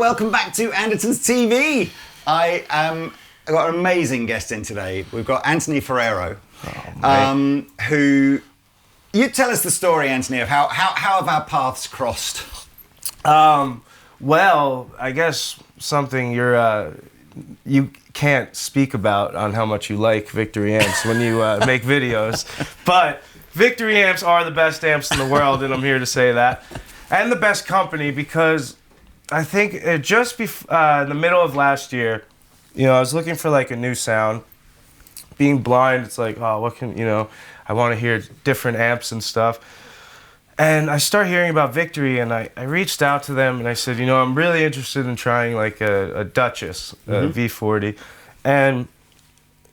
welcome back to Andertons TV. I've got an amazing guest in today. We've got Anthony Ferraro, who... You tell us the story, Anthony, of how have our paths crossed? Well, I guess something you can't speak about on how much you like Victory Amps when you make videos, but Victory Amps are the best amps in the world, and I'm here to say that. And the best company, because I think in the middle of last year, I was looking for like a new sound. Being blind, it's like, oh, what can, I want to hear different amps and stuff. And I start hearing about Victory, and I reached out to them, and I said, I'm really interested in trying like a Duchess, a V40. And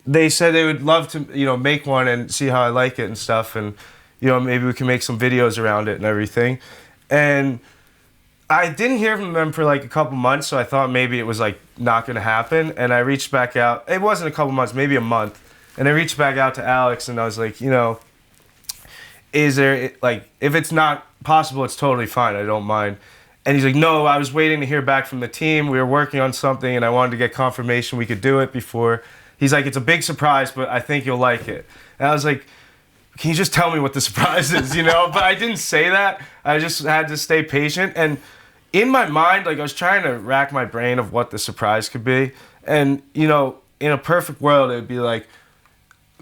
they said they would love to, make one and see how I like it and stuff. And, maybe we can make some videos around it and everything. And I didn't hear from them for like a couple months, so I thought maybe it was like not going to happen. And I reached back out. It wasn't a couple months, maybe a month. And I reached back out to Alex, and I was like, is there, like, if it's not possible, it's totally fine. I don't mind. And he's like, no, I was waiting to hear back from the team. We were working on something, and I wanted to get confirmation we could do it before. He's like, it's a big surprise, but I think you'll like it. And I was like, can you just tell me what the surprise is, But I didn't say that. I just had to stay patient. And in my mind, like, I was trying to rack my brain of what the surprise could be. And, in a perfect world, it would be like,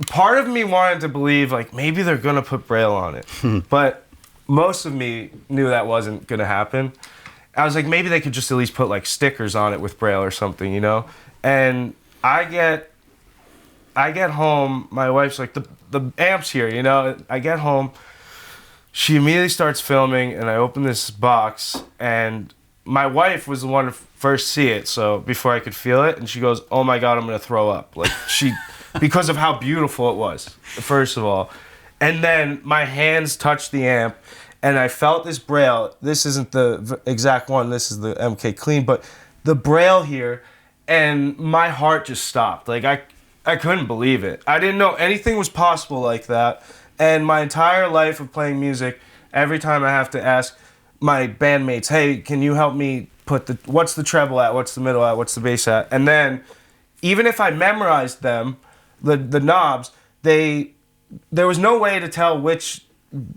part of me wanted to believe, like, maybe they're going to put Braille on it. But most of me knew that wasn't going to happen. I was like, maybe they could just at least put, like, stickers on it with Braille or something, And I get home, my wife's like, the amp's here, I get home, she immediately starts filming, and I open this box, and my wife was the one to first see it, so before I could feel it, and she goes, oh my God, I'm going to throw up. Like, because of how beautiful it was, first of all. And then my hands touched the amp, and I felt this Braille. This isn't the exact one, this is the MK Clean, but the Braille here, and my heart just stopped. Like, I couldn't believe it. I didn't know anything was possible like that. And my entire life of playing music, every time I have to ask my bandmates, hey, can you help me put what's the treble at, what's the middle at, what's the bass at? And then, even if I memorized them, the knobs, there was no way to tell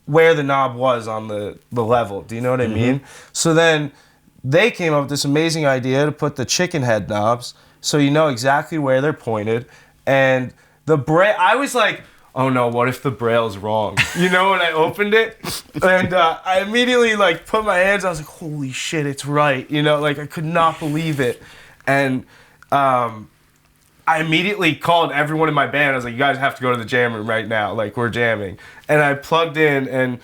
where the knob was on the level. Do you know what I mean? So then they came up with this amazing idea to put the chicken head knobs so you know exactly where they're pointed. And the Braille, I was like, oh no, what if the Braille's wrong? When I opened it, and I immediately like put my hands, I was like, holy shit, it's right. Like I could not believe it. And I immediately called everyone in my band. I was like, you guys have to go to the jam room right now. Like, we're jamming. And I plugged in, and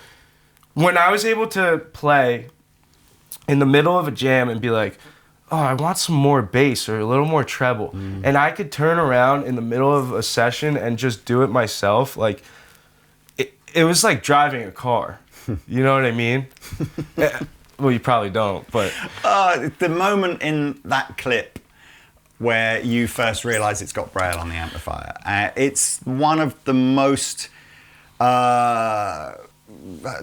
when I was able to play in the middle of a jam and be like, oh, I want some more bass or a little more treble. And I could turn around in the middle of a session and just do it myself. Like, it was like driving a car. You know what I mean? Well, you probably don't, but... The moment in that clip where you first realize it's got Braille on the amplifier, it's one of the most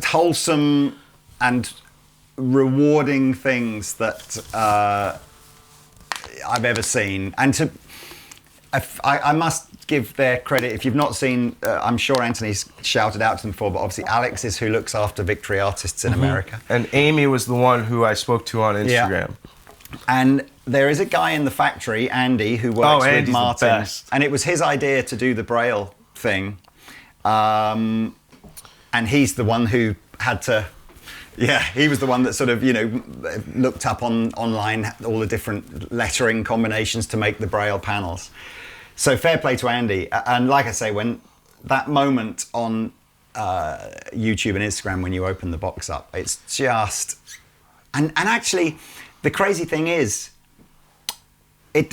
wholesome and rewarding things that I've ever seen. And I must give their credit. If you've not seen, I'm sure Anthony's shouted out to them before, but obviously Alex is who looks after Victory artists in America. And Amy was the one who I spoke to on Instagram. Yeah. And there is a guy in the factory, Andy, who works with Martin. And it was his idea to do the Braille thing. And he's the one who had to... Yeah, he was the one that sort of, looked up online all the different lettering combinations to make the Braille panels. So fair play to Andy. And like I say, when that moment on YouTube and Instagram, when you open the box up, it's just... And actually, the crazy thing is, it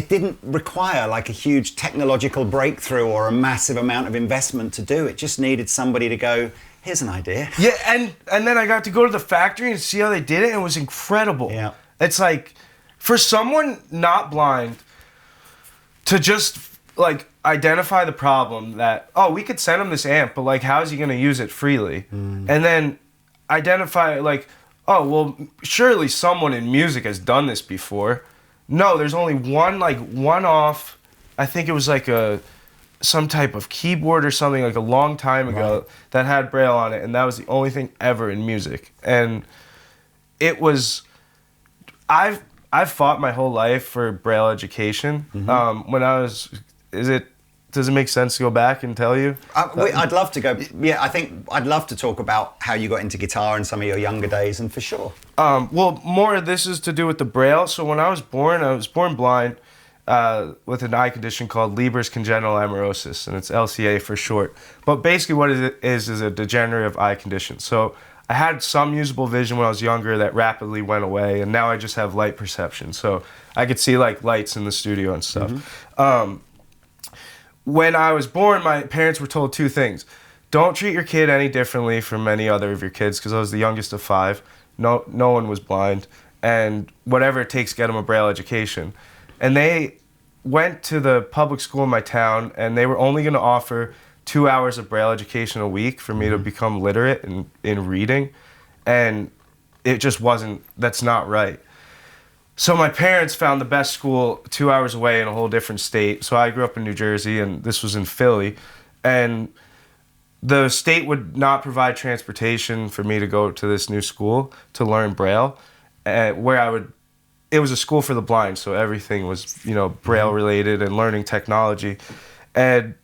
didn't require like a huge technological breakthrough or a massive amount of investment to do. It just needed somebody to go, here's an idea. Yeah, and then I got to go to the factory and see how they did it, and it was incredible. Yeah. It's like, for someone not blind to just like identify the problem that, oh, we could send him this amp, but like, how is he going to use it freely? And then identify like, oh, well, surely someone in music has done this before. No, there's only one off. I think it was like some type of keyboard or something like a long time ago that had Braille on it, and that was the only thing ever in music. And it was, I've fought my whole life for Braille education. When I was, does it make sense to go back and tell you? I'd love to go. Yeah, I think I'd love to talk about how you got into guitar in some of your younger days, and for sure. Well, more of this is to do with the Braille. So when I was born blind with an eye condition called Leber's congenital amaurosis, and it's LCA for short. But basically what it is a degenerative eye condition. So I had some usable vision when I was younger that rapidly went away, and now I just have light perception. So I could see like lights in the studio and stuff. When I was born, my parents were told two things. Don't treat your kid any differently from any other of your kids, because I was the youngest of 5. No one was blind. And whatever it takes, get them a Braille education. And they went to the public school in my town, and they were only going to offer 2 hours of Braille education a week for me to become literate in reading. And it just wasn't, that's not right. So my parents found the best school 2 hours away in a whole different state. So I grew up in New Jersey, and this was in Philly. And the state would not provide transportation for me to go to this new school to learn Braille, it was a school for the blind, so everything was, Braille related and learning technology. And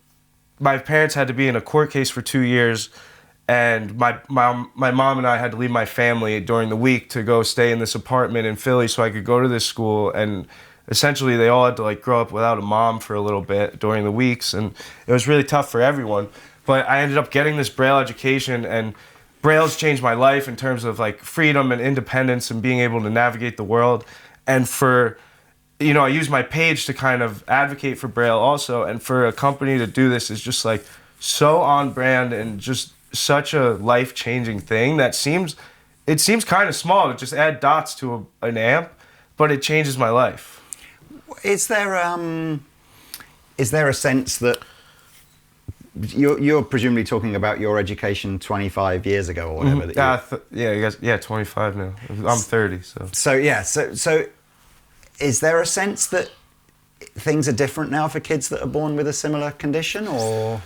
my parents had to be in a court case for 2 years, and my mom and I had to leave my family during the week to go stay in this apartment in Philly so I could go to this school. And essentially they all had to grow up without a mom for a little bit during the weeks, and it was really tough for everyone. But I ended up getting this Braille education, and Braille's changed my life in terms of freedom and independence and being able to navigate the world. And I use my page to kind of advocate for Braille also, and for a company to do this is just so on brand and just such a life-changing thing that seems kind of small to just add dots to an amp, but it changes my life. Is there a sense that you're presumably talking about your education 25 years ago or whatever? Yeah, 25 now. I'm 30, so. So is there a sense that things are different now for kids that are born with a similar condition, or?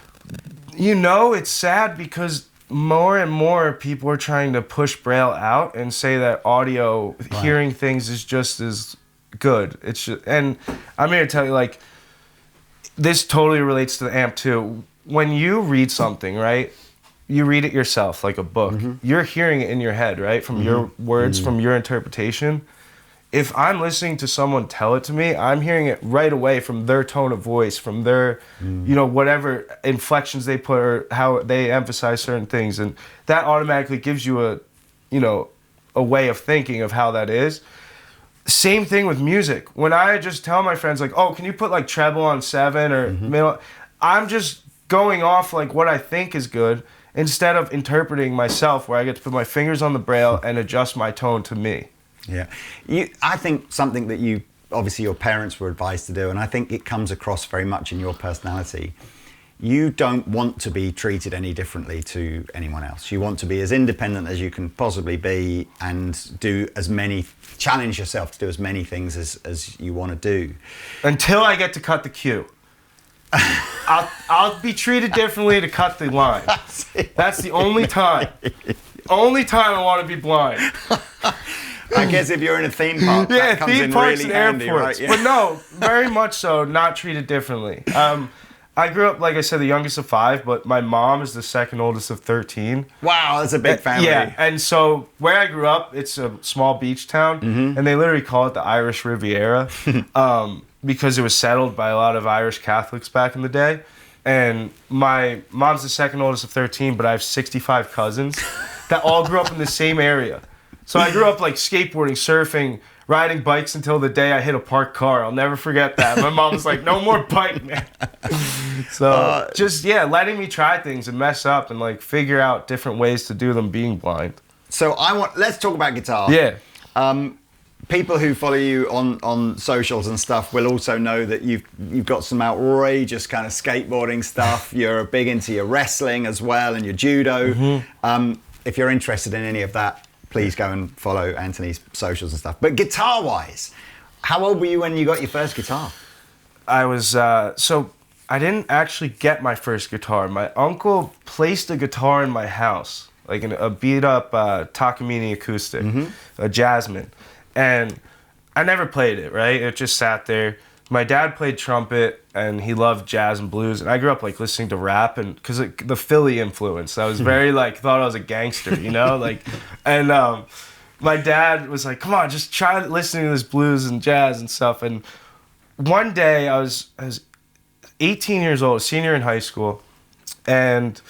It's sad because more and more people are trying to push Braille out and say that audio, hearing things is just as good. And I'm here to tell you, this totally relates to the amp too. When you read something, right, you read it yourself like a book. You're hearing it in your head, right, from your words, from your interpretation. If I'm listening to someone tell it to me, I'm hearing it right away from their tone of voice, from their, whatever inflections they put or how they emphasize certain things. And that automatically gives you a way of thinking of how that is. Same thing with music. When I just tell my friends, oh, can you put treble on 7 or middle? I'm just going off what I think is good instead of interpreting myself, where I get to put my fingers on the Braille and adjust my tone to me. Yeah. I think something that obviously your parents were advised to do, and I think it comes across very much in your personality. You don't want to be treated any differently to anyone else. You want to be as independent as you can possibly be and challenge yourself to do as many things as you want to do. Until I get to cut the cue. I'll be treated differently to cut the line. That's the only time. Only time I want to be blind. I guess if you're in a theme park, that comes in really handy, right? Yeah. But no, very much so, not treated differently. I grew up, like I said, the youngest of 5, but my mom is the second oldest of 13. Wow, that's a big family. Yeah, and so where I grew up, it's a small beach town, and they literally call it the Irish Riviera because it was settled by a lot of Irish Catholics back in the day. And my mom's the second oldest of 13, but I have 65 cousins that all grew up in the same area. So I grew up skateboarding, surfing, riding bikes until the day I hit a parked car. I'll never forget that. My mom was like, no more bike, man. So letting me try things and mess up and figure out different ways to do them being blind. So let's talk about guitar. Yeah. People who follow you on socials and stuff will also know that you've got some outrageous kind of skateboarding stuff. You're big into your wrestling as well and your judo. If you're interested in any of that, please go and follow Anthony's socials and stuff. But guitar-wise, how old were you when you got your first guitar? I was, so I didn't actually get my first guitar. My uncle placed a guitar in my house, like a beat-up Takamine acoustic, a Jasmine. And I never played it, right? It just sat there. My dad played trumpet, and he loved jazz and blues. And I grew up like listening to rap, and because the Philly influence, I was very like thought I was a gangster, you know, like, and my dad was like, "Come on, just try listening to this blues and jazz and stuff." And one day I was 18 years old, a senior in high school, and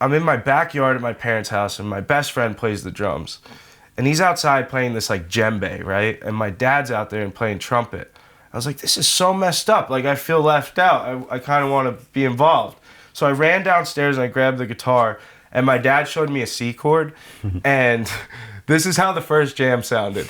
I'm in my backyard at my parents' house, and my best friend plays the drums, and he's outside playing this like djembe, right? And my dad's out there and playing trumpet. I was like, this is so messed up. Like, I feel left out. I kind of want to be involved. So I ran downstairs and I grabbed the guitar, and my dad showed me a C chord, and this is how the first jam sounded.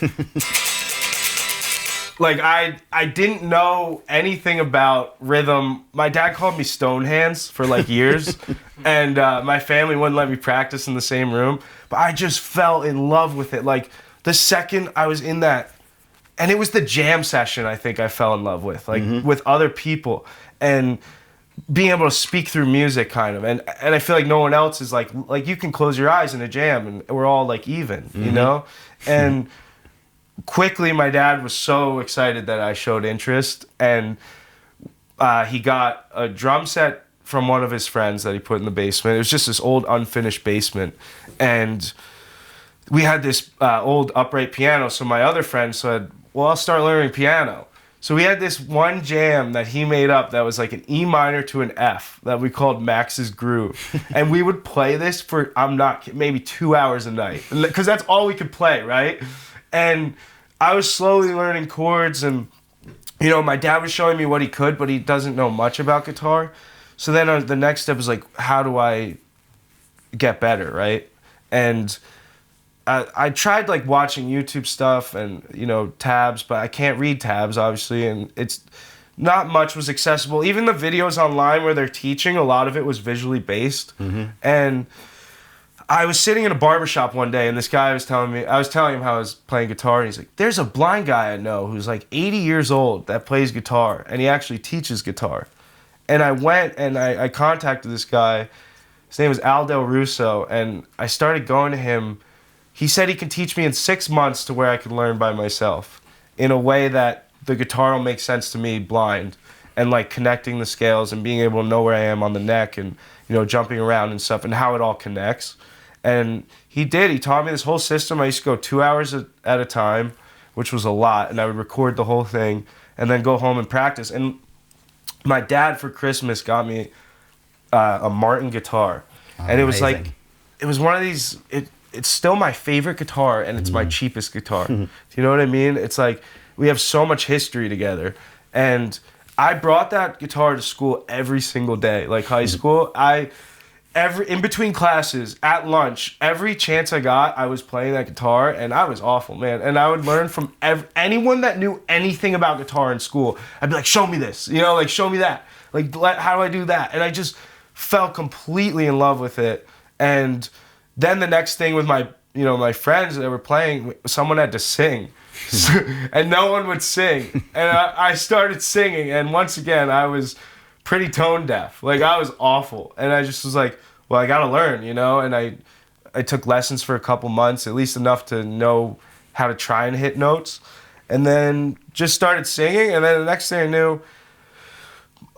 Like, I didn't know anything about rhythm. My dad called me stone hands for like years, and my family wouldn't let me practice in the same room, but I just fell in love with it. Like, the second I was in that, and it was the jam session I think I fell in love with, like with other people, and being able to speak through music kind of. And I feel like no one else is like you can close your eyes in a jam and we're all like even, you know? And quickly my dad was so excited that I showed interest, and he got a drum set from one of his friends that he put in the basement. It was just this old unfinished basement, and we had this old upright piano. So my other friend said, well, I'll start learning piano. So we had this one jam that he made up that was like an E minor to an F that we called Max's Groove. And we would play this for, I'm not kidding, maybe 2 hours a night, because that's all we could play, right? And I was slowly learning chords, and, you know, my dad was showing me what he could, but he doesn't know much about guitar. So then the next step was like, how do I get better, right? And I tried like watching YouTube stuff and, you know, tabs, but I can't read tabs, obviously, and it's not much was accessible. Even the videos online where they're teaching, a lot of it was visually based. And I was sitting in a barbershop one day, and this guy was telling him how I was playing guitar, and he's like, there's a blind guy I know who's like 80 years old that plays guitar, and he actually teaches guitar. And I went and I contacted this guy. His name was Al Del Russo, and I started going to him. He said he could teach me in 6 months to where I could learn by myself in a way that the guitar will make sense to me blind, and like connecting the scales and being able to know where I am on the neck and, you know, jumping around and stuff and how it all connects. And he did. He taught me this whole system. I used to go 2 hours at a time, which was a lot, and I would record the whole thing and then go home and practice. And my dad for Christmas got me a Martin guitar. And it was amazing. like, it was one of these, it's still my favorite guitar, and it's my cheapest guitar. Do you know what I mean? It's like, we have so much history together. And I brought that guitar to school every single day, like high school. In between classes, at lunch, every chance I got, I was playing that guitar, and I was awful, man. And I would learn from anyone that knew anything about guitar in school. I'd be like, show me this, you know, like, show me that. Like, how do I do that? And I just fell completely in love with it. And then the next thing with my friends that were playing, someone had to sing. And no one would sing. And I started singing, and once again, I was pretty tone deaf. Like, I was awful. And I just was like, well, I gotta learn, you know? And I took lessons for a couple months, at least enough to know how to try and hit notes. And then just started singing, and then the next thing I knew,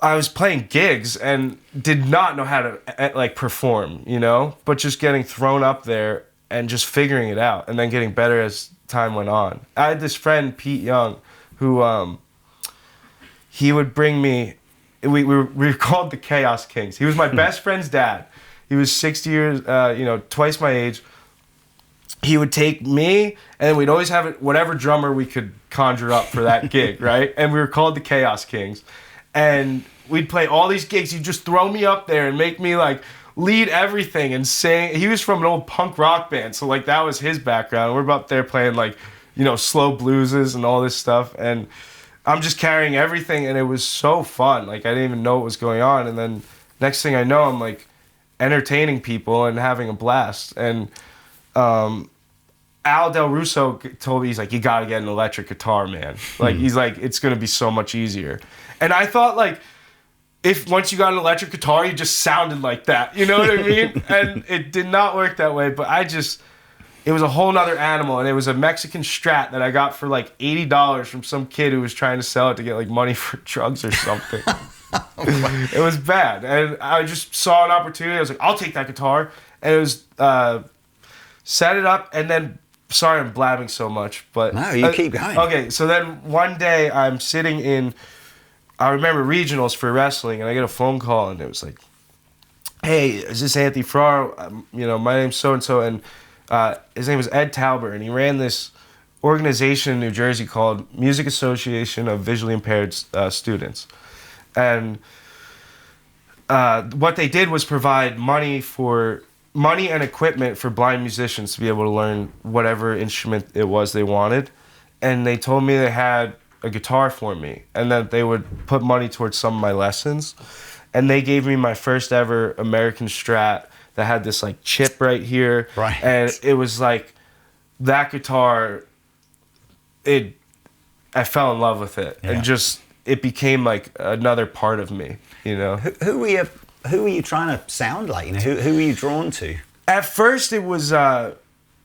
I was playing gigs and did not know how to like perform, you know, but just getting thrown up there and just figuring it out, and then getting better as time went on. I had this friend, Pete Young, who he would bring me, we were called the Chaos Kings. He was my best friend's dad. He was 60 years, you know, twice my age. He would take me, and we'd always have whatever drummer we could conjure up for that gig, right? And we were called the Chaos Kings. And we'd play all these gigs. He'd just throw me up there and make me like lead everything and sing. He was from an old punk rock band, so like that was his background. We're up there playing like, you know, slow blueses and all this stuff. And I'm just carrying everything, and it was so fun. Like, I didn't even know what was going on. And then next thing I know, I'm, like, entertaining people and having a blast. And Al Del Russo told me, he's like, you gotta get an electric guitar, man. Like, he's like, it's gonna be so much easier. And I thought, like, if once you got an electric guitar, you just sounded like that. You know what I mean? And it did not work that way, but it was a whole nother animal. And it was a Mexican Strat that I got for like $80 from some kid who was trying to sell it to get like money for drugs or something. It was bad. And I just saw an opportunity. I was like, I'll take that guitar. And it was, set it up, and then, sorry I'm blabbing so much, but... No, you keep going. Okay, so then one day I'm sitting in, I remember regionals for wrestling, and I get a phone call, and it was like, hey, is this Anthony Ferraro? My name's so-and-so, and his name was Ed Talbert, and he ran this organization in New Jersey called Music Association of Visually Impaired Students. And what they did was provide money and equipment for blind musicians to be able to learn whatever instrument it was they wanted. And they told me they had a guitar for me and that they would put money towards some of my lessons. And they gave me my first ever American Strat that had this like chip right here. Right. And it was like that guitar, I fell in love with it. Yeah. And just, it became like another part of me, you know? Who were you trying to sound like? Who were you drawn to? At first, it was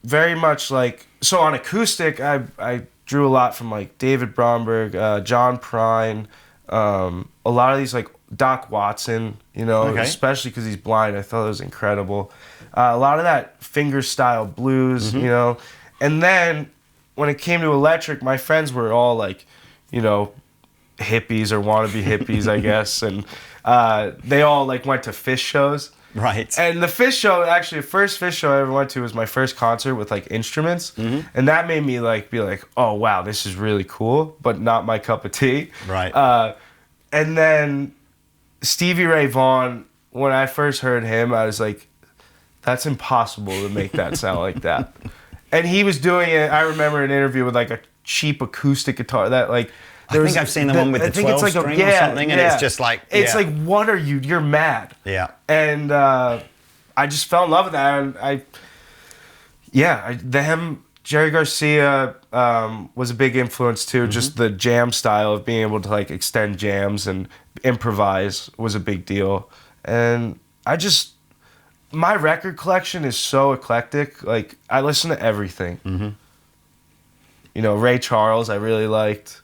very much like... So on acoustic, I drew a lot from like David Bromberg, John Prine, a lot of these like Doc Watson, okay. Especially because he's blind. I thought it was incredible. A lot of that finger-style blues, mm-hmm. And then when it came to electric, my friends were all like, hippies or wannabe hippies, I guess, and... they all like went to Fish shows. Right. And the Fish show, actually, the first Fish show I ever went to was my first concert with like instruments. Mm-hmm. And that made me like be like, oh wow, this is really cool, but not my cup of tea. Right. And then Stevie Ray Vaughan, when I first heard him, I was like, that's impossible to make that sound like that. And he was doing it, I remember an interview with like a cheap acoustic guitar that like, I think I've seen the one with the 12 string or something, and it's just like... It's like, what are you? You're mad. Yeah. And I just fell in love with that. And Jerry Garcia was a big influence too. Mm-hmm. Just the jam style of being able to like extend jams and improvise was a big deal. And my record collection is so eclectic. Like, I listen to everything. Mm-hmm. Ray Charles, I really liked...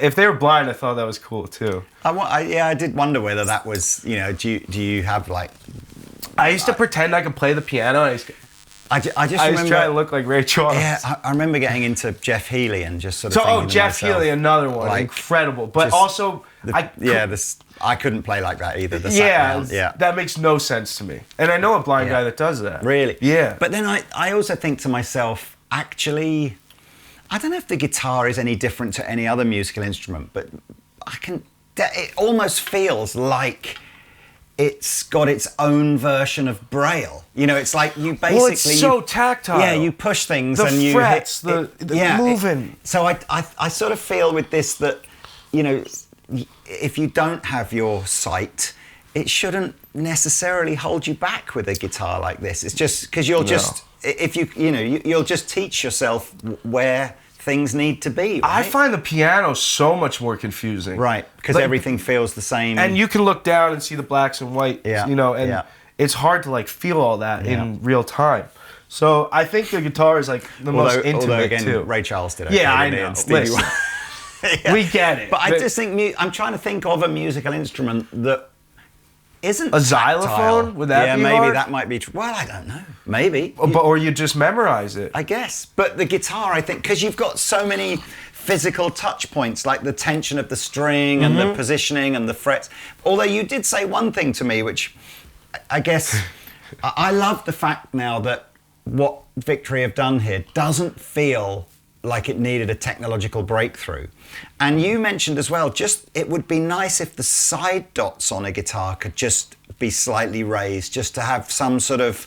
if they were blind, I thought that was cool too. I did wonder whether that was, do you have like... I used to pretend I could play the piano. I just remember trying to look like Ray Charles. Yeah, I remember getting into Jeff Healey and just sort of thinking to Jeff myself, Healey, another one, like, incredible. But also, I couldn't play like that either. That makes no sense to me. And I know a blind guy that does that. Really? Yeah. But then I also think to myself, actually... I don't know if the guitar is any different to any other musical instrument, but it almost feels like it's got its own version of Braille. It's like you basically... Well, it's so tactile. Yeah, you push things the and you frets, hit... The moving. So I sort of feel with this that, if you don't have your sight, it shouldn't necessarily hold you back with a guitar like this. It's just because you'll just... If you'll just teach yourself where things need to be, right? I find the piano so much more confusing. Right, because everything feels the same. And you can look down and see the blacks and whites, and it's hard to like feel all that in real time. So I think the guitar is like the most intimate too. Ray Charles did it. Yeah, I know. Listen, we get it. But I just think, I'm trying to think of a musical instrument that isn't a xylophone? Would that be maybe hard? That might be true. Well, I don't know. Maybe. Or you just memorize it. I guess. But the guitar, I think, because you've got so many physical touch points, like the tension of the string and the positioning and the frets. Although you did say one thing to me, which I guess I love the fact now that what Victory have done here doesn't feel like it needed a technological breakthrough. And you mentioned as well, it would be nice if the side dots on a guitar could just be slightly raised, just to have some sort of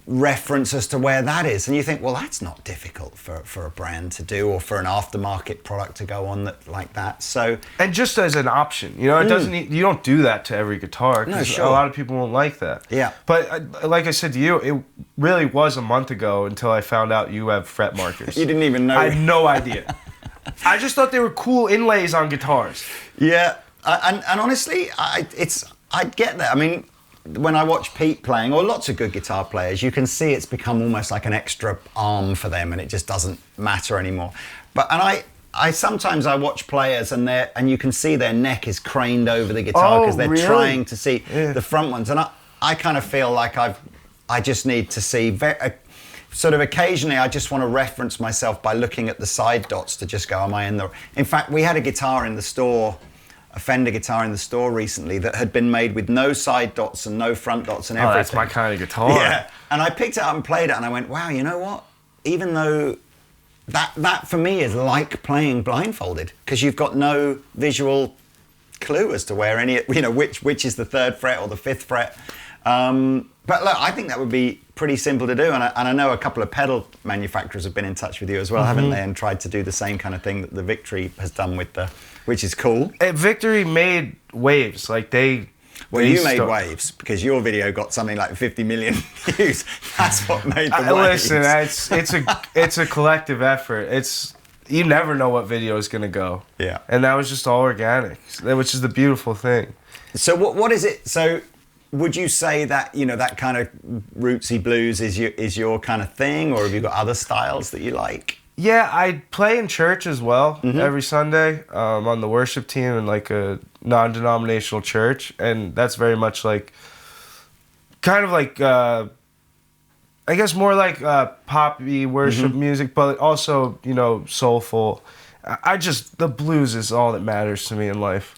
reference as to where that is, and you think, well, that's not difficult for a brand to do, or for an aftermarket product to go on that like that. So, and just as an option, you know, it doesn't you don't do that to every guitar, because a lot of people won't like that. Yeah. But like I said to you, it really was a month ago until I found out you have fret markers. You didn't even know. I had no idea. I just thought they were cool inlays on guitars. Yeah, and honestly, I get that. I mean, when I watch Pete playing, or lots of good guitar players, you can see it's become almost like an extra arm for them, and it just doesn't matter anymore. But I sometimes I watch players, and you can see their neck is craned over the guitar because they're trying to see the front ones, and I kind of feel like I just need to see sort of occasionally. I just want to reference myself by looking at the side dots to just go, am I in the? In fact, we had a guitar in the store. A Fender guitar in the store recently that had been made with no side dots and no front dots and everything. Oh, that's my kind of guitar. Yeah, and I picked it up and played it, and I went, wow, you know what? Even though that for me is like playing blindfolded, because you've got no visual clue as to where which is the 3rd fret or the 5th fret. But look, I think that would be pretty simple to do, and I know a couple of pedal manufacturers have been in touch with you as well, haven't they, and tried to do the same kind of thing that the Victory has done with which is cool. Victory made waves, like they. Well, you made waves because your video got something like 50 million views. That's what made the waves. Listen, it's a collective effort. You never know what video is gonna go. Yeah, and that was just all organic, which is the beautiful thing. So what is it? So would you say that that kind of rootsy blues is your kind of thing, or have you got other styles that you like? Yeah, I play in church as well every Sunday. On the worship team in like a non-denominational church, and that's very much like, kind of like, I guess more like poppy worship music, but also soulful. The blues is all that matters to me in life,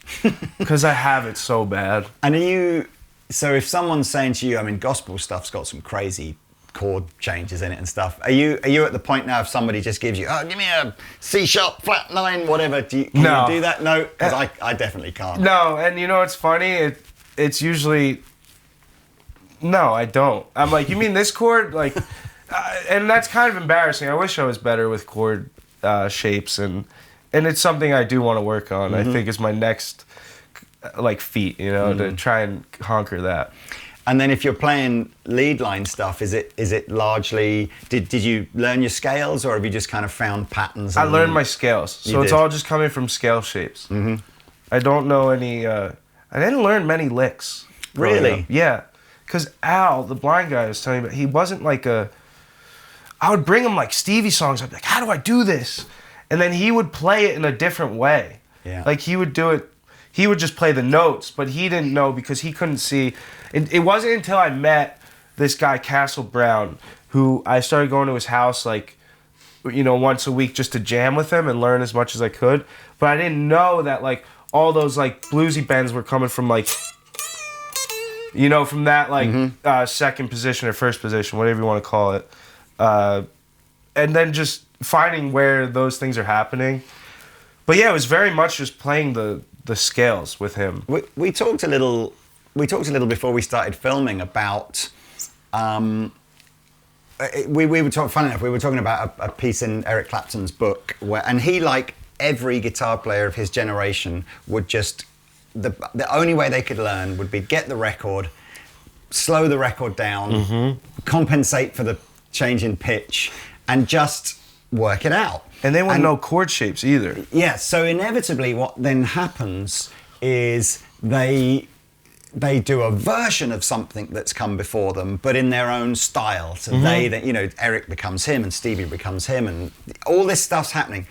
because I have it so bad. And so if someone's saying to you, I mean, gospel stuff's got some crazy chord changes in it and stuff. Are you at the point now if somebody just gives you, give me a C sharp flat 9, whatever, can you do that? No, because I definitely can't. No, and it's funny, it's usually, no, I don't. I'm like, you mean this chord? Like, and that's kind of embarrassing. I wish I was better with chord shapes, and it's something I do want to work on. I think it's my next feat, to try and conquer that. And then if you're playing lead line stuff, is it largely, did you learn your scales, or have you just kind of found patterns? I learned my scales. So it's all just coming from scale shapes. I don't know any, I didn't learn many licks. Really? Yeah. Because Al, the blind guy I was telling you about, he wasn't I would bring him like Stevie songs. I'd be like, how do I do this? And then he would play it in a different way. Yeah. Like he would do it, he would just play the notes, but he didn't know because he couldn't see. It wasn't until I met this guy, Castle Brown, who I started going to his house once a week just to jam with him and learn as much as I could. But I didn't know that all those bluesy bends were coming from from that second position or first position, whatever you want to call it. And then just finding where those things are happening. But yeah, it was very much just playing the scales with him. We talked a little before we started filming about we were talking. Funny enough, we were talking about a piece in Eric Clapton's book and he, like every guitar player of his generation, would just the only way they could learn would be get the record, slow the record down, compensate for the change in pitch, and just work it out. And they wouldn't know chord shapes either. Yeah, so inevitably what then happens is they do a version of something that's come before them, but in their own style. So Eric becomes him and Stevie becomes him, and all this stuff's happening.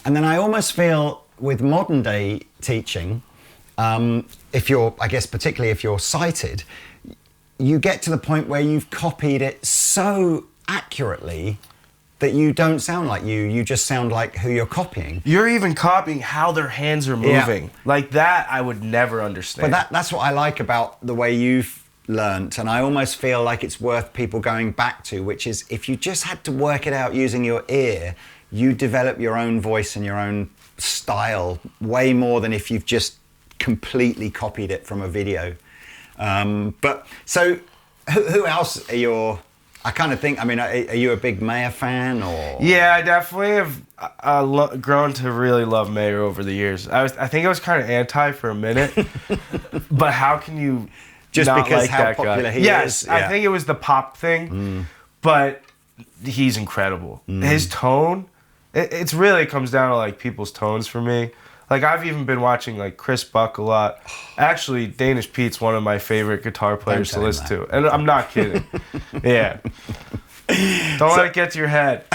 And then I almost feel with modern day teaching, particularly if you're sighted, you get to the point where you've copied it so accurately that you don't sound like you just sound like who you're copying. You're even copying how their hands are moving. Yeah. Like that, I would never understand. But that's what I like about the way you've learnt, and I almost feel like it's worth people going back to, which is if you just had to work it out using your ear, you develop your own voice and your own style way more than if you've just completely copied it from a video. But so who else are your... I kind of think, I mean, are you a big Mayer fan or? Yeah, I definitely have grown to really love Mayer over the years. I think I was kind of anti for a minute, but how can you just not because like how that popular guy? he Yes, is? I think it was the pop thing, but he's incredible. His tone, it really comes down to like people's tones for me. Like I've even been watching like Chris Buck a lot. Actually, Danish Pete's one of my favorite guitar players to listen to, and I'm not kidding. Yeah, don't let it get to your head.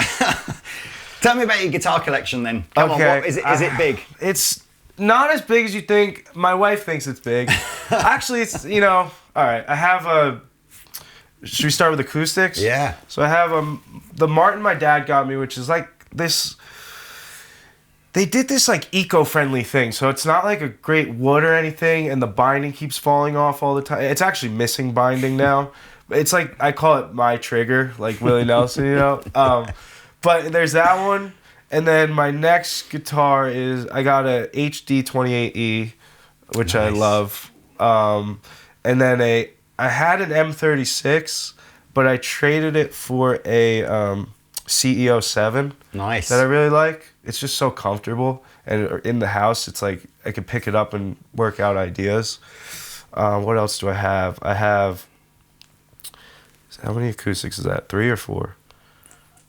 Tell me about your guitar collection then. Come on, is it big? It's not as big as you think. My wife thinks it's big. Actually, it's all right. I have should we start with acoustics? Yeah. So I have the Martin my dad got me, which is like this. They did this like eco-friendly thing, so it's not like a great wood or anything, and the binding keeps falling off all the time. It's actually missing binding now. It's like, I call it my trigger, like Willie Nelson, But there's that one, and then my next guitar is, I got a HD 28E, which I love. And then I had an M36, but I traded it for a CEO 7. Nice. That I really like. It's just so comfortable, and in the house, it's like I can pick it up and work out ideas. What else do I have? How many acoustics is that? 3 or 4?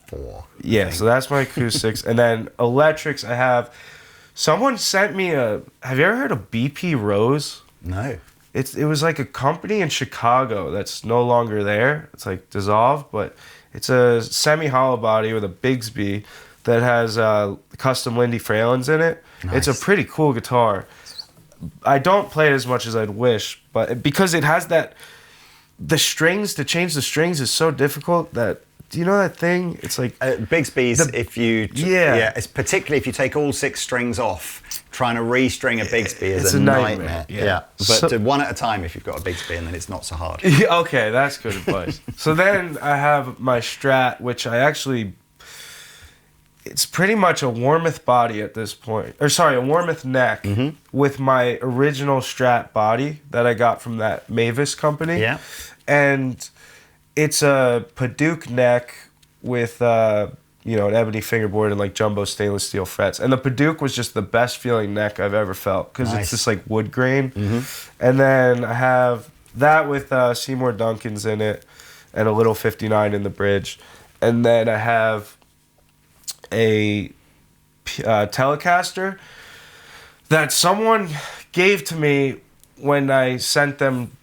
4. Yeah, so that's my acoustics, and then electrics. I have. Someone sent me a. Have you ever heard of BP Rose? No. It was like a company in Chicago that's no longer there. It's like dissolved, but it's a semi-hollow body with a Bigsby that has custom Lindy Fralins in it. Nice. It's a pretty cool guitar. I don't play it as much as I'd wish, but because it has the strings, to change the strings is so difficult that, do you know that thing? It's like Bigsby's, it's particularly if you take all 6 strings off, trying to restring a Bigsby is a nightmare. Yeah. But one at a time if you've got a Bigsby, and then it's not so hard. Yeah, okay, that's good advice. So then I have my Strat, which I actually, it's pretty much a Warmoth body at this point. Or sorry, a Warmoth neck with my original Strat body that I got from that Mavis company. Yeah. And it's a Paduke neck with an ebony fingerboard and like jumbo stainless steel frets. And the Paduke was just the best feeling neck I've ever felt, because it's just like wood grain. And then I have that with Seymour Duncan's in it and a little 59 in the bridge. And then I have a Telecaster that someone gave to me when I sent them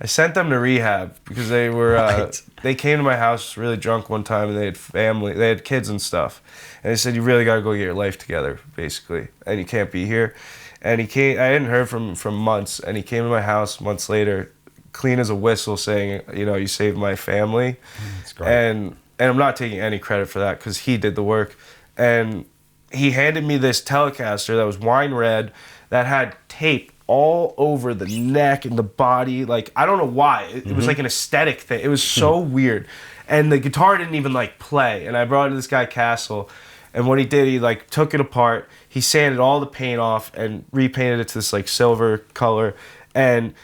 to rehab, because they were they came to my house really drunk one time, and they had kids and stuff, and they said, you really got to go get your life together, basically, and you can't be here. And he came. I hadn't heard from months, and he came to my house months later, clean as a whistle, saying, you saved my family. That's great. And I'm not taking any credit for that, because he did the work. And he handed me this Telecaster that was wine red, that had tape all over the neck and the body. Like, I don't know why. It was like an aesthetic thing. It was so weird. And the guitar didn't even like play. And I brought it to this guy, Castle. And what he did, he like took it apart. He sanded all the paint off and repainted it to this like silver color. And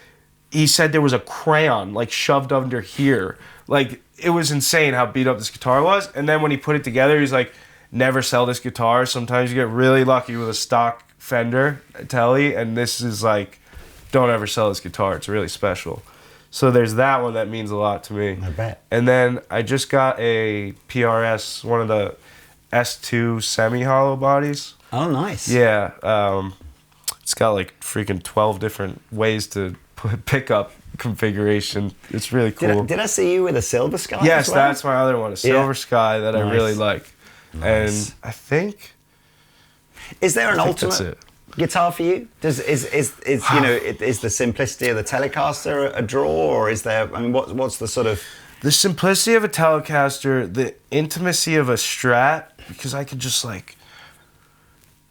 he said there was a crayon like shoved under here. Like, it was insane how beat up this guitar was. And then when he put it together, he's like, never sell this guitar. Sometimes you get really lucky with a stock Fender Tele, and this is like, don't ever sell this guitar. It's really special. So there's that one that means a lot to me. I bet. And then I just got a PRS, one of the S2 semi-hollow bodies. Oh, nice. Yeah. It's got like freaking 12 different ways to put pickup configuration. It's really cool. Did I see you with a Silver Sky? Yes, as well? that's my other one, a Silver Sky that I really like. Nice. And I think... Is there an ultimate guitar for you? Is the simplicity of the Telecaster a draw, or is there? I mean, what's the sort of the simplicity of a Telecaster, the intimacy of a Strat, because I could just like.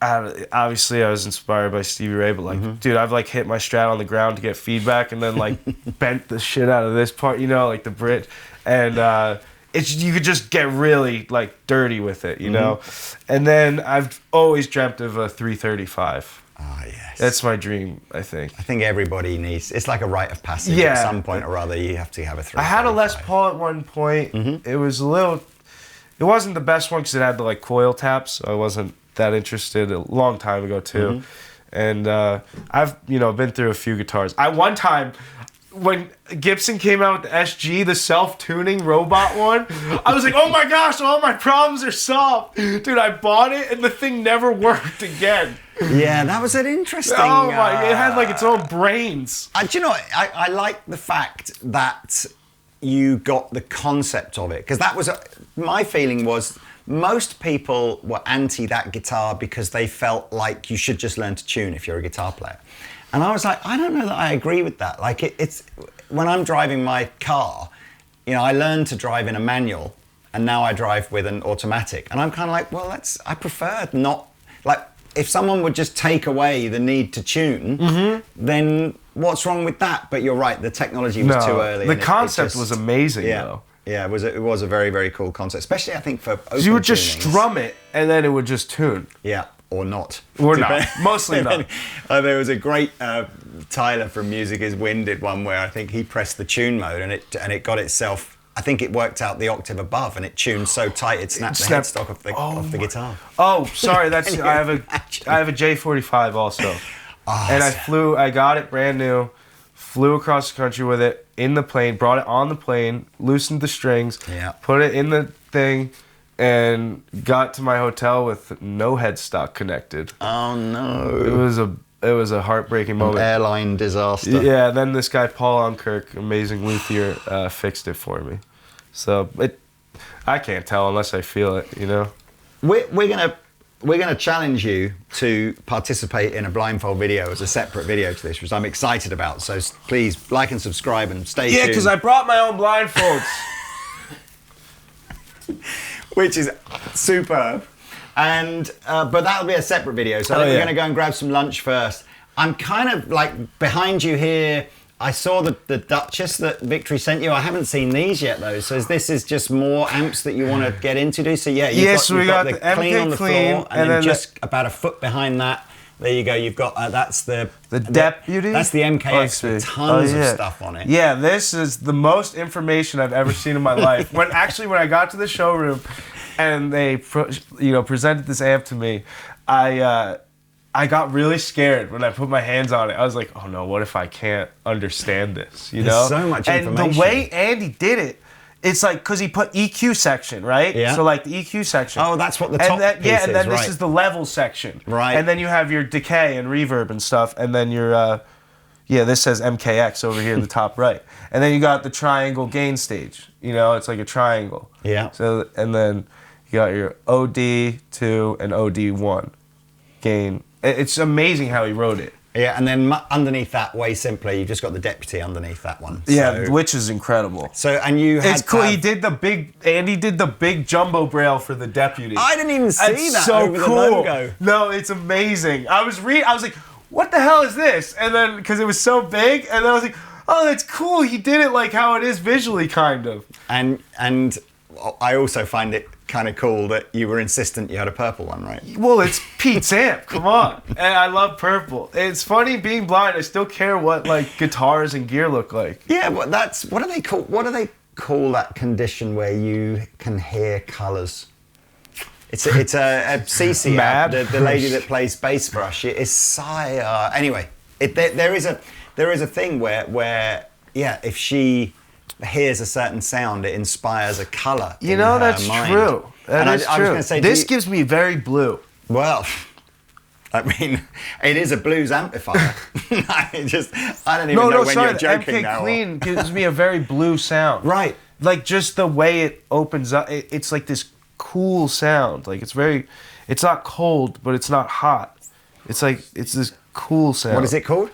Obviously, I was inspired by Stevie Ray, but like, dude, I've like hit my Strat on the ground to get feedback, and then like bent the shit out of this part, like the bridge, and you could just get really like dirty with it, you know. And then I've always dreamt of a 335. Ah, yes. That's my dream, I think. I think everybody needs. It's like a rite of passage. At some point or other, you have to have a 335. I had a Les Paul at one point. It was a little. It wasn't the best one because it had the like coil taps. So I wasn't that interested. A long time ago too. And I've been through a few guitars. One time, when Gibson came out with the SG, the self-tuning robot one, I was like, oh my gosh, all my problems are solved. Dude, I bought it and the thing never worked again. Yeah, that was an interesting... Oh my, it had like its own brains. Do you know what? I like the fact that you got the concept of it, because that was... my feeling was most people were anti that guitar because they felt like you should just learn to tune if you're a guitar player. And I was like, I don't know that I agree with that. Like it's when I'm driving my car, I learned to drive in a manual and now I drive with an automatic. And I'm kind of like, well, I prefer not, like if someone would just take away the need to tune, then what's wrong with that? But you're right, the technology was too early. The concept was amazing though. Yeah, it was a very, very cool concept, especially I think for open you would just tunings. strum it and then it would just tune. Yeah. Or not. Or not. Mostly not. There was a great Tyler from Music Is Wind did one where I think he pressed the tune mode and it got itself. I think it worked out the octave above and it tuned so tight it snapped the headstock off the guitar. Oh, sorry. That's I have a J45 also, and I got it brand new, flew across the country with it in the plane, brought it on the plane, loosened the strings, put it in the thing. And got to my hotel with no headstock connected. Oh no! It was a heartbreaking moment. Airline disaster. Yeah. Then this guy Paul Unkirk, amazing luthier, fixed it for me. So I can't tell unless I feel it. We're gonna challenge you to participate in a blindfold video as a separate video to this, which I'm excited about. So please like and subscribe and stay tuned. Yeah, because I brought my own blindfolds. Which is superb, and but that'll be a separate video. So I think we're going to go and grab some lunch first. I'm kind of like behind you here. I saw the Duchess that Victory sent you. I haven't seen these yet though. So this is just more amps that you want to get into. So you've got the Clean on the floor, and then just about a foot behind that. There you go. You've got that's the Deputy. That's the MKX with tons of stuff on it. Yeah, this is the most information I've ever seen in my life. When I got to the showroom, and they presented this amp to me, I got really scared when I put my hands on it. I was like, oh no, what if I can't understand this? There's so much information. And the way Andy did it. It's like, because he put EQ section, right? Yeah. So like the EQ section. Oh, that's what the top piece is, and then right. This is the level section. Right. And then you have your decay and reverb and stuff. And then your, this says MKX over here in the top right. And then you got the triangle gain stage. It's like a triangle. Yeah. So, and then you got your OD2 and OD1 gain. It's amazing how he wrote it. Yeah, and then underneath that, way simpler, you've just got the Deputy underneath that one. Yeah, which is incredible. So, and you had... It's cool. Andy did the big jumbo braille for the Deputy. I didn't even see that so over cool. the logo. No, it's amazing. I was like, what the hell is this? And then, because it was so big, and then I was like, oh, that's cool. He did it like how it is visually, kind of. And I also find it kind of cool that you were insistent you had a purple one, right? Well, it's Pete's amp. Come on. And I love purple. It's funny being blind. I still care what like guitars and gear look like. Yeah, but what do they call that condition where you can hear colours? It's a CC app, the lady that plays bass for us. It is Saya. Anyway, there is a thing where if she hears a certain sound, it inspires a colour. That's mind. True. That is true. I was gonna say, this gives me very blue. Well, I mean, it is a blues amplifier. I don't even know when you're joking MK now. Clean gives me a very blue sound. Right. Like just the way it opens up, it's like this cool sound. Like it's not cold, but it's not hot. It's this cool sound. What is it called?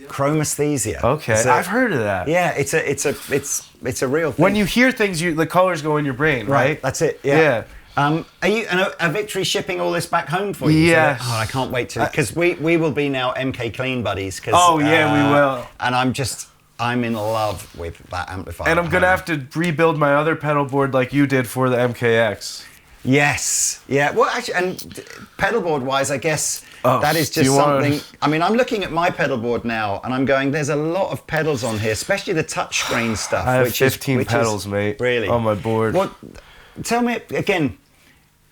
Chromesthesia. Okay, I've heard of that. Yeah, it's a real thing. When you hear things, the colors go in your brain, right? That's it. Yeah. Are Victory shipping all this back home for you? Yes. I can't wait to, because we will be now MK Clean buddies. We will. And I'm just, I'm in love with that amplifier. And I'm going to have to rebuild my other pedal board like you did for the MKX. Yes. Yeah. Well, actually, and pedal board wise, I guess that is just something. I mean, I'm looking at my pedal board now, and I'm going, there's a lot of pedals on here, especially the touchscreen stuff. I have 15 pedals, mate. Really? On my board. What? Tell me again.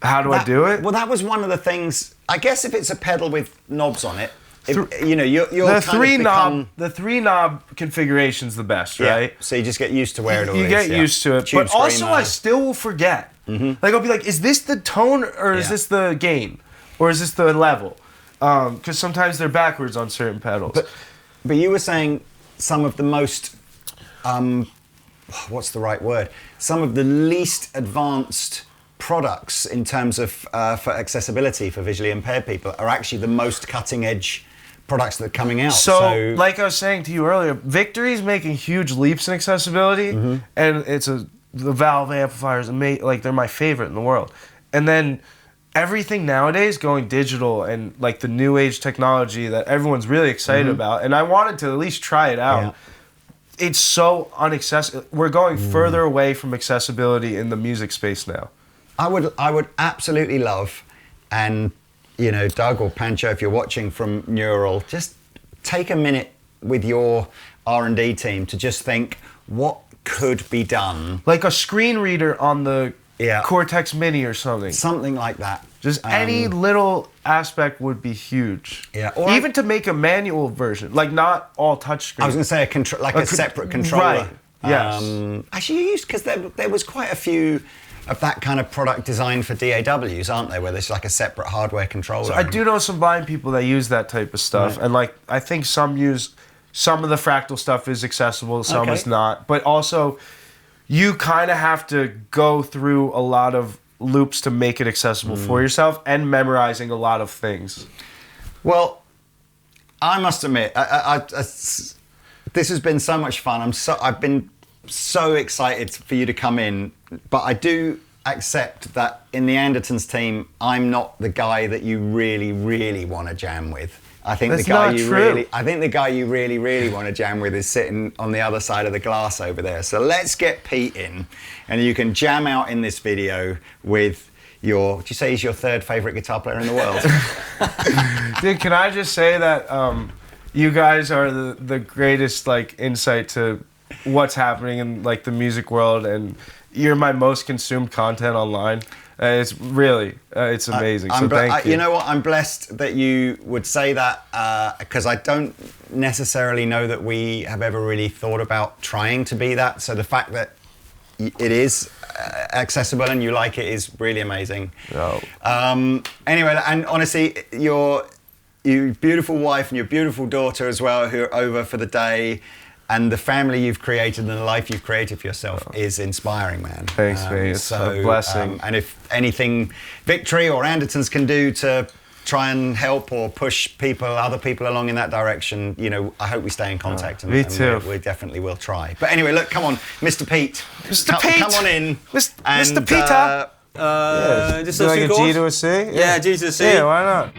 How do I do it? Well, that was one of the things. I guess if it's a pedal with knobs on it, you're the three knob configuration's the best, right? Yeah. So you just get used to where it all is. You get used to it. But also, I still will forget. Like, I'll be like, is this the tone or is this the gain? Or is this the level? Because sometimes they're backwards on certain pedals. But you were saying some of the most, what's the right word? Some of the least advanced products in terms of for accessibility for visually impaired people are actually the most cutting edge products that are coming out. So like I was saying to you earlier, Victory's making huge leaps in accessibility, and the valve amplifiers, like they're my favorite in the world. And then everything nowadays going digital and like the new age technology that everyone's really excited about, and I wanted to at least try it out. Yeah. It's so unaccessible. We're going further away from accessibility in the music space now. I would absolutely love, and Doug or Pancho, if you're watching from Neural, just take a minute with your R&D team to just think what could be done. Like a screen reader on the Cortex Mini or something. Something like that. Just any little aspect would be huge. Yeah. Or even to make a manual version, like not all touchscreen. I was going to say a separate controller. Right. Yes. Actually, because there was quite a few of that kind of product designed for DAWs, aren't there? Where there's like a separate hardware controller. So I do know some blind people that use that type of stuff, and like I think some of the fractal stuff is accessible, some is not. But also, you kind of have to go through a lot of loops to make it accessible for yourself, and memorizing a lot of things. Well, I must admit, this has been so much fun. I've been so excited for you to come in, but I do accept that in the Andertons team, I'm not the guy that you really, really want to jam with. I think the guy you really, really want to jam with is sitting on the other side of the glass over there. So let's get Pete in, and you can jam out in this video with do you say he's your third favorite guitar player in the world? Dude, can I just say that you guys are the greatest like insight to what's happening in like the music world, and you're my most consumed content online. It's really it's amazing. So thank you. You know what? I'm blessed that you would say that, because I don't necessarily know that we have ever really thought about trying to be that. So the fact that it is accessible and you like it is really amazing. Oh. Anyway, and honestly, your beautiful wife and your beautiful daughter as well, who are over for the day, and the family you've created and the life you've created for yourself is inspiring, man. Thanks, mate. It's a blessing. And if anything Victory or Andertons can do to try and help or push other people along in that direction, I hope we stay in contact. Me too. We definitely will try. But anyway, look, come on, Mr. Pete. Mr. Pete! Come on in. Mr. Peter! Just like a G to a C? Yeah, G to a C. Yeah, why not?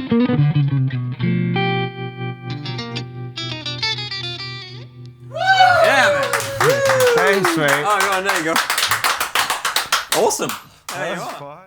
Yeah, man. Thanks, mate. Oh, go on, there you go. Awesome. There you are. Fun.